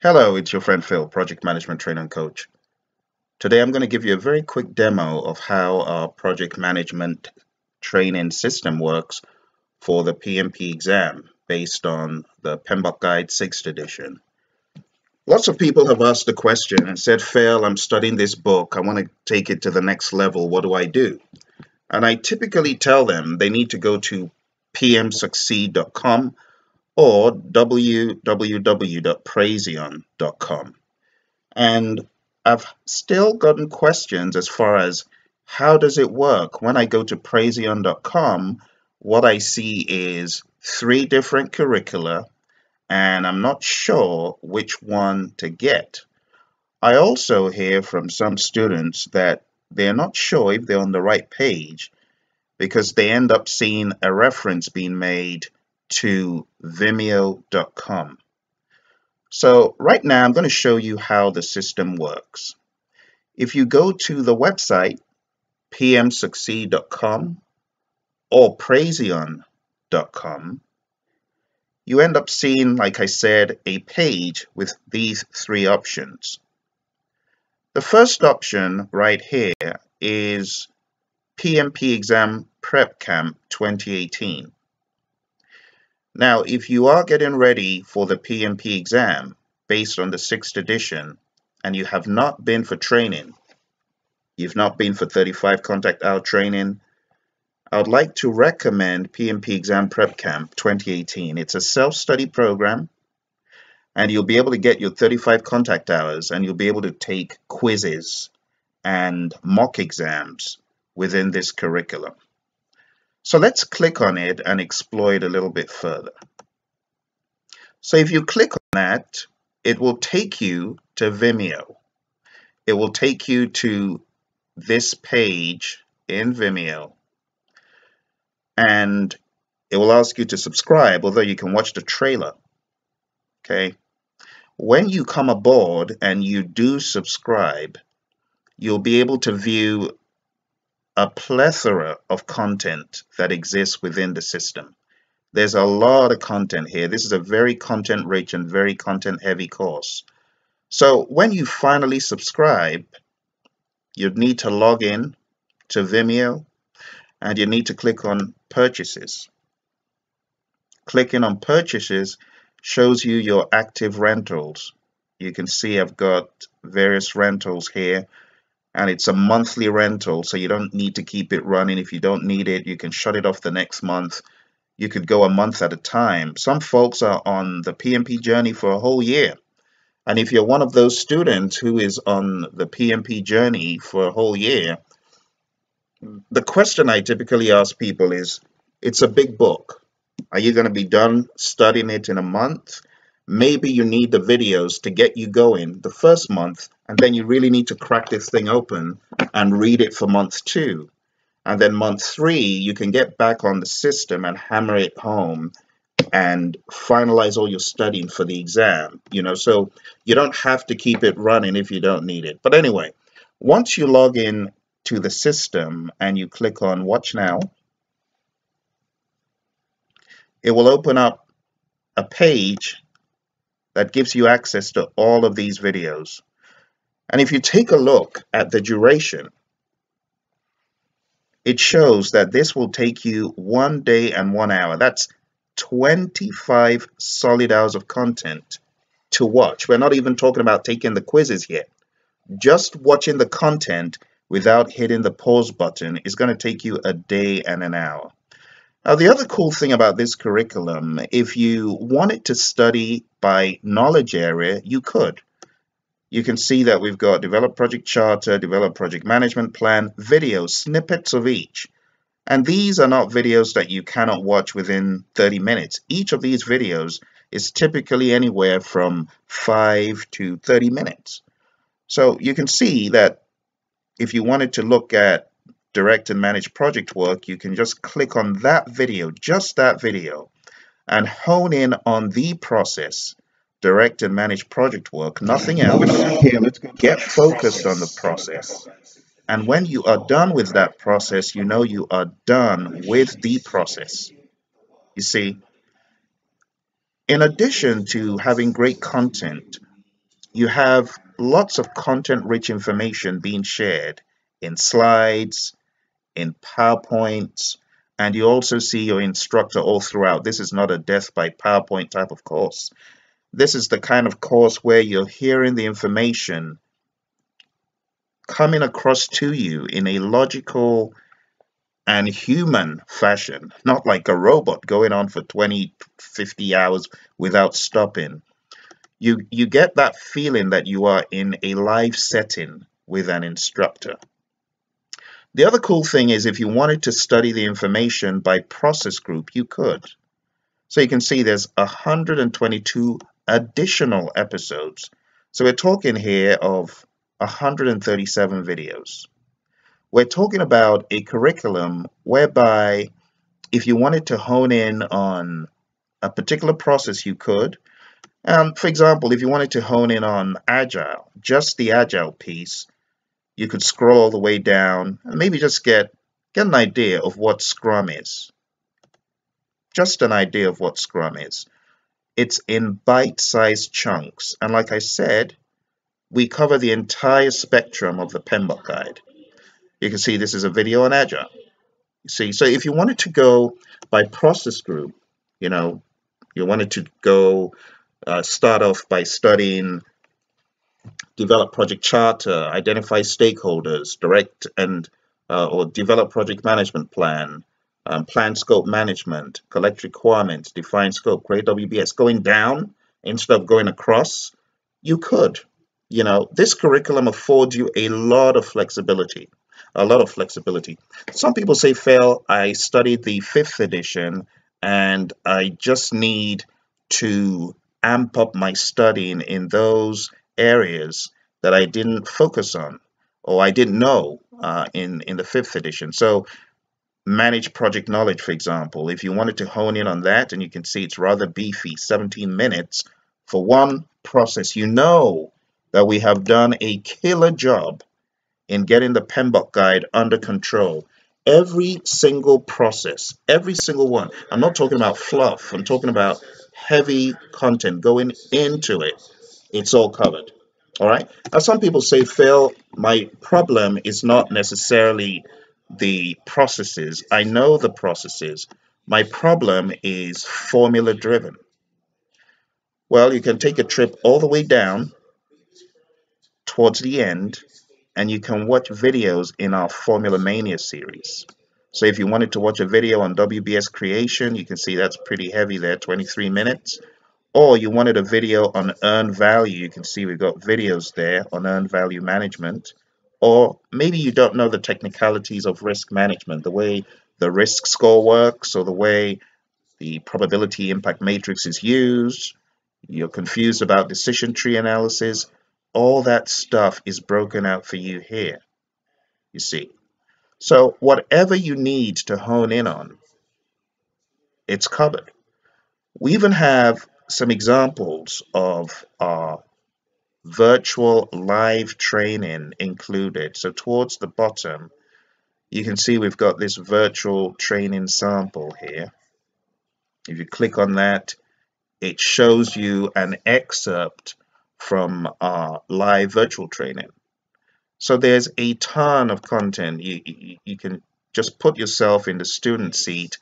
Hello, it's your friend Phil, Project Management Trainer and Coach. Today I'm going to give you a very quick demo of how our project management training system works for the PMP exam based on the PMBOK Guide 6th edition. Lots of people have asked the question and said, Phil, I'm studying this book. I want to take it to the next level. What do I do? And I typically tell them they need to go to pmsucceed.com or www.praizion.com. And I've still gotten questions as far as how does it work? When I go to praizion.com, what I see is 3 different curricula, and I'm not sure which one to get. I also hear from some students that they're not sure if they're on the right page because they end up seeing a reference being made to vimeo.com. So right now I'm going to show you how the system works. If you go to the website pmsucceed.com or praizion.com, you end up seeing, like I said, a page with these 3 options. The first option right here is PMP Exam Prep Camp 2018. Now, if you are getting ready for the PMP exam based on the 6th edition and you have not been for training, you've not been for 35 contact hour training, I would like to recommend PMP Exam Prep Camp 2018. It's a self-study program and you'll be able to get your 35 contact hours and you'll be able to take quizzes and mock exams within this curriculum. So let's click on it and explore it a little bit further. So if you click on that, it will take you to Vimeo. It will take you to this page in Vimeo. And it will ask you to subscribe, although you can watch the trailer. Okay. When you come aboard and you do subscribe, you'll be able to view a plethora of content that exists within the system. There's a lot of content here. This is a very content-rich and very content-heavy course. So when you finally subscribe, you'd need to log in to Vimeo and you need to click on Purchases. Clicking on Purchases shows you your active rentals. You can see I've got various rentals here. And it's a monthly rental, so you don't need to keep it running. If you don't need it, you can shut it off the next month. You could go a month at a time. Some folks are on the PMP journey for a whole year. And if you're one of those students who is on the PMP journey for a whole year, the question I typically ask people is, it's a big book. Are you going to be done studying it in a month? Maybe you need the videos to get you going the first month, and then you really need to crack this thing open and read it for month 2. And then month 3, you can get back on the system and hammer it home and finalize all your studying for the exam. So you don't have to keep it running if you don't need it. But anyway, once you log in to the system and you click on Watch Now, it will open up a page that gives you access to all of these videos. And if you take a look at the duration, it shows that this will take you 1 day and 1 hour. That's 25 solid hours of content to watch. We're not even talking about taking the quizzes yet. Just watching the content without hitting the pause button is going to take you a day and an hour. Now, the other cool thing about this curriculum, if you wanted to study by knowledge area, you could. You can see that we've got Develop Project Charter, Develop Project Management Plan, videos, snippets of each. And these are not videos that you cannot watch within 30 minutes. Each of these videos is typically anywhere from 5 to 30 minutes. So you can see that if you wanted to look at direct and manage project work, you can just click on that video, just that video, and hone in on the process, direct and manage project work, nothing else. Get focused on the process. And when you are done with that process, you know you are done with the process. You see, in addition to having great content, you have lots of content-rich information being shared in slides, in PowerPoints, and you also see your instructor all throughout. This is not a death by PowerPoint type of course. This is the kind of course where you're hearing the information coming across to you in a logical and human fashion, not like a robot going on for 20, 50 hours without stopping. You get that feeling that you are in a live setting with an instructor. The other cool thing is if you wanted to study the information by process group, you could. So you can see there's 122 additional episodes. So we're talking here of 137 videos. We're talking about a curriculum whereby if you wanted to hone in on a particular process, you could. For example, if you wanted to hone in on Agile, just the Agile piece, you could scroll all the way down and maybe just get an idea of what Scrum is. Just an idea of what Scrum is. It's in bite-sized chunks. And like I said, we cover the entire spectrum of the PMP guide. You can see this is a video on Agile. You see, so if you wanted to go by process group, you wanted to go start off by studying develop project charter, identify stakeholders, direct and or develop project management plan, plan scope management, collect requirements, define scope, create WBS, going down instead of going across, you could. This curriculum affords you a lot of flexibility. Some people say, Phil, I studied the 5th edition and I just need to amp up my studying in those areas that I didn't focus on or I didn't know in the 5th edition. So manage project knowledge, for example, if you wanted to hone in on that, and you can see it's rather beefy, 17 minutes for one process. You know that we have done a killer job in getting the PMP guide under control. Every single process, every single one. I'm not talking about fluff. I'm talking about heavy content going into it. It's all covered. All right. Now, some people say, Phil, my problem is not necessarily the processes. I know the processes. My problem is formula driven. Well, you can take a trip all the way down towards the end, and you can watch videos in our Formula Mania series. So if you wanted to watch a video on WBS creation, you can see that's pretty heavy there, 23 minutes. Or you wanted a video on earned value, you can see we've got videos there on earned value management. Or maybe you don't know the technicalities of risk management, the way the risk score works or the way the probability impact matrix is used. You're confused about decision tree analysis. All that stuff is broken out for you here, you see. So whatever you need to hone in on, it's covered. We even have some examples of our virtual live training included. So towards the bottom, you can see we've got this virtual training sample here. If you click on that, it shows you an excerpt from our live virtual training. So there's a ton of content. You can just put yourself in the student seat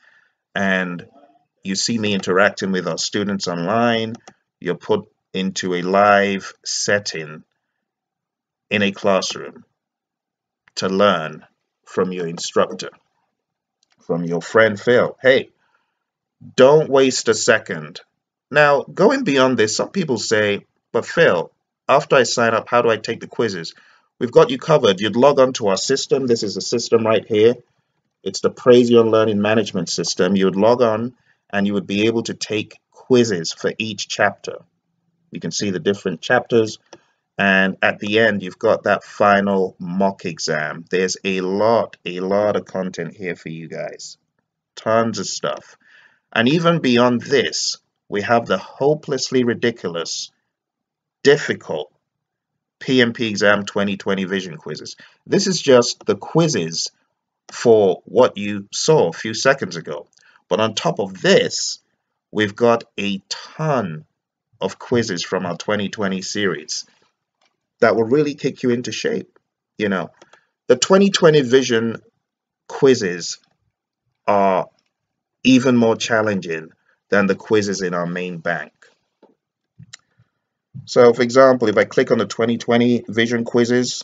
and you see me interacting with our students online. You're put into a live setting in a classroom to learn from your instructor, from your friend Phil. Hey, don't waste a second. Now, going beyond this, some people say, but Phil, after I sign up, how do I take the quizzes? We've got you covered. You'd log on to our system. This is the system right here. It's the Praise Your Learning Management System. You would log on and you would be able to take quizzes for each chapter. You can see the different chapters. And at the end, you've got that final mock exam. There's a lot of content here for you guys. Tons of stuff. And even beyond this, we have the hopelessly ridiculous, difficult PMP exam 2020 vision quizzes. This is just the quizzes for what you saw a few seconds ago. But on top of this, we've got a ton of quizzes from our 2020 series. that will really kick you into shape. You know, the 2020 vision quizzes are even more challenging than the quizzes in our main bank. So for example, if I click on the 2020 vision quizzes,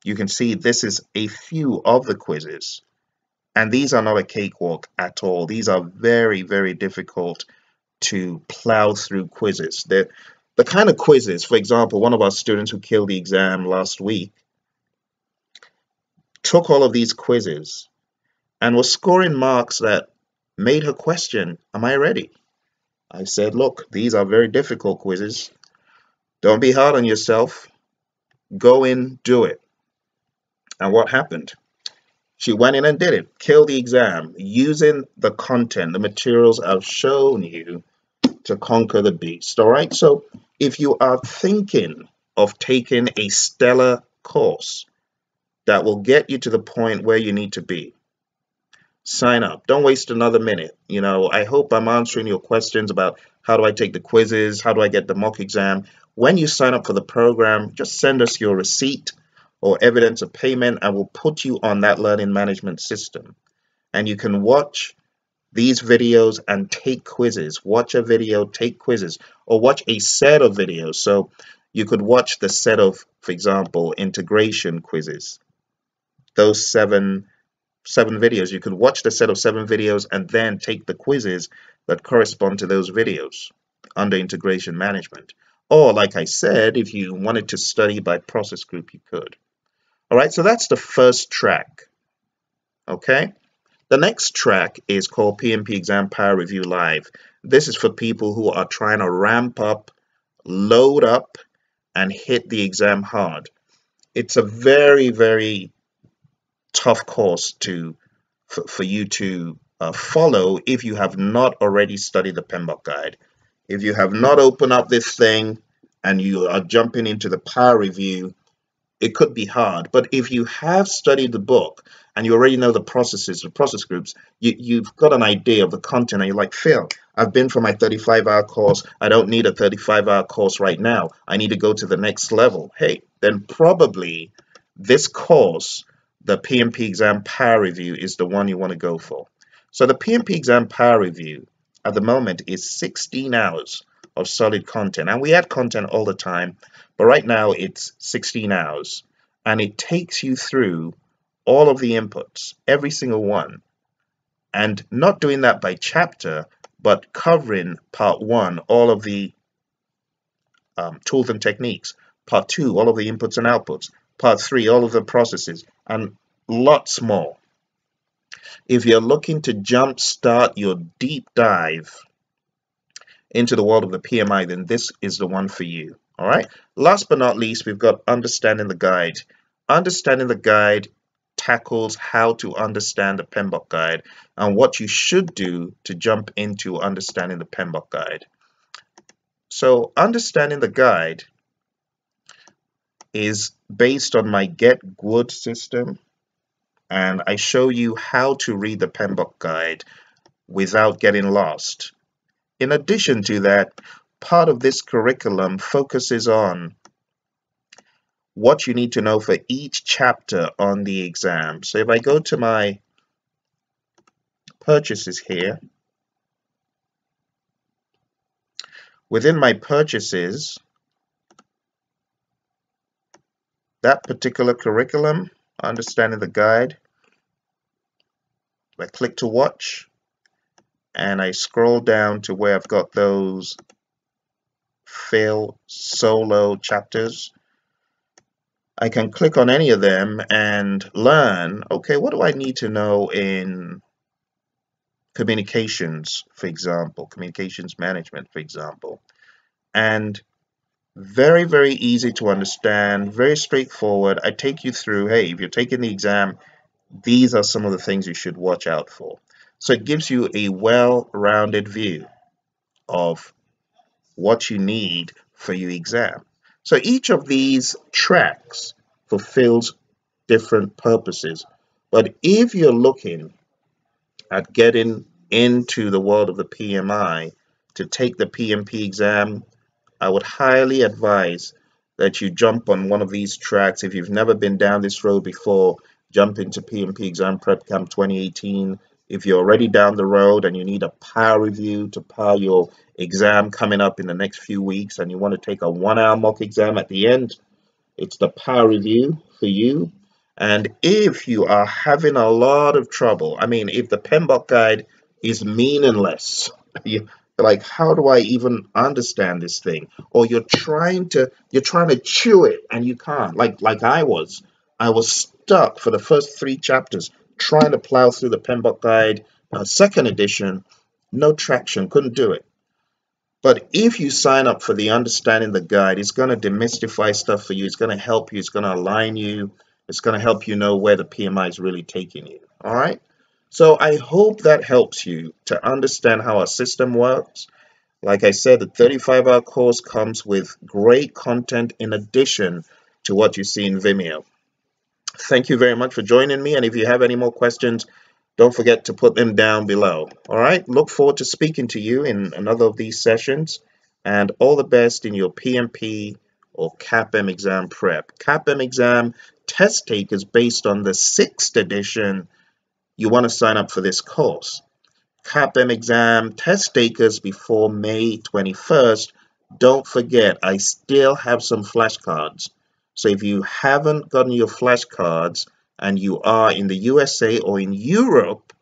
you can see this is a few of the quizzes. And these are not a cakewalk at all. These are very, very difficult to plow through quizzes. They're the kind of quizzes, for example, one of our students who killed the exam last week took all of these quizzes and was scoring marks that made her question, am I ready? I said, look, these are very difficult quizzes. Don't be hard on yourself. Go in, do it. And what happened? She went in and did it, killed the exam, using the content, the materials I've shown you to conquer the beast. All right. So if you are thinking of taking a stellar course that will get you to the point where you need to be, sign up. Don't waste another minute. I hope I'm answering your questions about how do I take the quizzes, how do I get the mock exam. When you sign up for the program, just send us your receipt or evidence of payment, and we'll put you on that learning management system. And you can watch these videos and take quizzes. Watch a video, take quizzes, or watch a set of videos. So you could watch the set of, for example, integration quizzes. Those seven videos. You could watch the set of 7 videos and then take the quizzes that correspond to those videos under integration management. Or like I said, if you wanted to study by process group, you could. All right, so that's the first track. Okay. The next track is called PMP Exam Power Review Live. This is for people who are trying to ramp up, load up, and hit the exam hard. It's a very, very tough course for you to follow if you have not already studied the PMBOK guide. If you have not opened up this thing and you are jumping into the power review, it could be hard. But if you have studied the book and you already know the processes, the process groups, you've got an idea of the content and you're like, Phil, I've been for my 35-hour course. I don't need a 35-hour course right now. I need to go to the next level. Hey, then probably this course, the PMP Exam Power Review, is the one you want to go for. So the PMP Exam Power Review at the moment is 16 hours of solid content. And we add content all the time, but right now it's 16 hours. And it takes you through all of the inputs, every single one. And not doing that by chapter, but covering part 1, all of the tools and techniques. Part 2, all of the inputs and outputs. Part 3, all of the processes, and lots more. If you're looking to jumpstart your deep dive into the world of the PMI, then this is the one for you. All right. Last but not least, we've got Understanding the Guide. Understanding the Guide tackles how to understand the PMBOK guide and what you should do to jump into understanding the PMBOK guide. So Understanding the Guide is based on my Get Good system, and I show you how to read the PMBOK guide without getting lost. In addition to that, part of this curriculum focuses on what you need to know for each chapter on the exam. So if I go to my purchases here, within my purchases, that particular curriculum, Understanding the Guide, I click to watch and I scroll down to where I've got those Phil solo chapters. I can click on any of them and learn, okay, what do I need to know in communications, for example, communications management, for example. And very, very easy to understand, very straightforward. I take you through, hey, if you're taking the exam, these are some of the things you should watch out for. So it gives you a well-rounded view of what you need for your exam. So each of these tracks fulfills different purposes. But if you're looking at getting into the world of the PMI to take the PMP exam, I would highly advise that you jump on one of these tracks. If you've never been down this road before, jump into PMP Exam Prep Camp 2018. If you're already down the road and you need a power review to power your exam coming up in the next few weeks, and you want to take a 1-hour mock exam at the end, it's the power review for you. And if you are having a lot of trouble, I mean, if the PMBOK guide is meaningless, you're like, how do I even understand this thing? Or you're trying to chew it and you can't. Like I was stuck for the first 3 chapters trying to plow through the PMBOK guide, second edition, no traction, couldn't do it. But if you sign up for the Understanding the Guide, it's going to demystify stuff for you. It's going to help you. It's going to align you. It's going to help you know where the PMI is really taking you. All right. So I hope that helps you to understand how our system works. Like I said, the 35-hour course comes with great content in addition to what you see in Vimeo. Thank you very much for joining me. And if you have any more questions, don't forget to put them down below. All right. Look forward to speaking to you in another of these sessions. And all the best in your PMP or CAPM exam prep. CAPM exam test takers based on the 6th edition. You want to sign up for this course. CAPM exam test takers before May 21st. Don't forget, I still have some flashcards. So if you haven't gotten your flashcards and you are in the USA or in Europe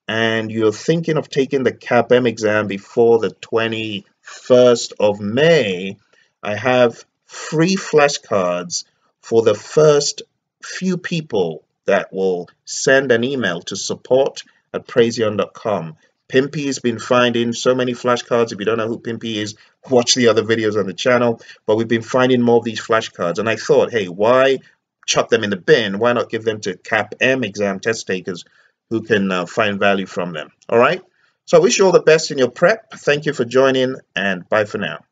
and you're thinking of taking the CAPM exam before the 21st of May, I have free flashcards for the first few people that will send an email to support@praizion.com. PMP has been finding so many flashcards. If you don't know who PMP is, watch the other videos on the channel. But we've been finding more of these flashcards. And I thought, hey, why chuck them in the bin? Why not give them to CAPM exam test takers who can find value from them? All right. So I wish you all the best in your prep. Thank you for joining, and bye for now.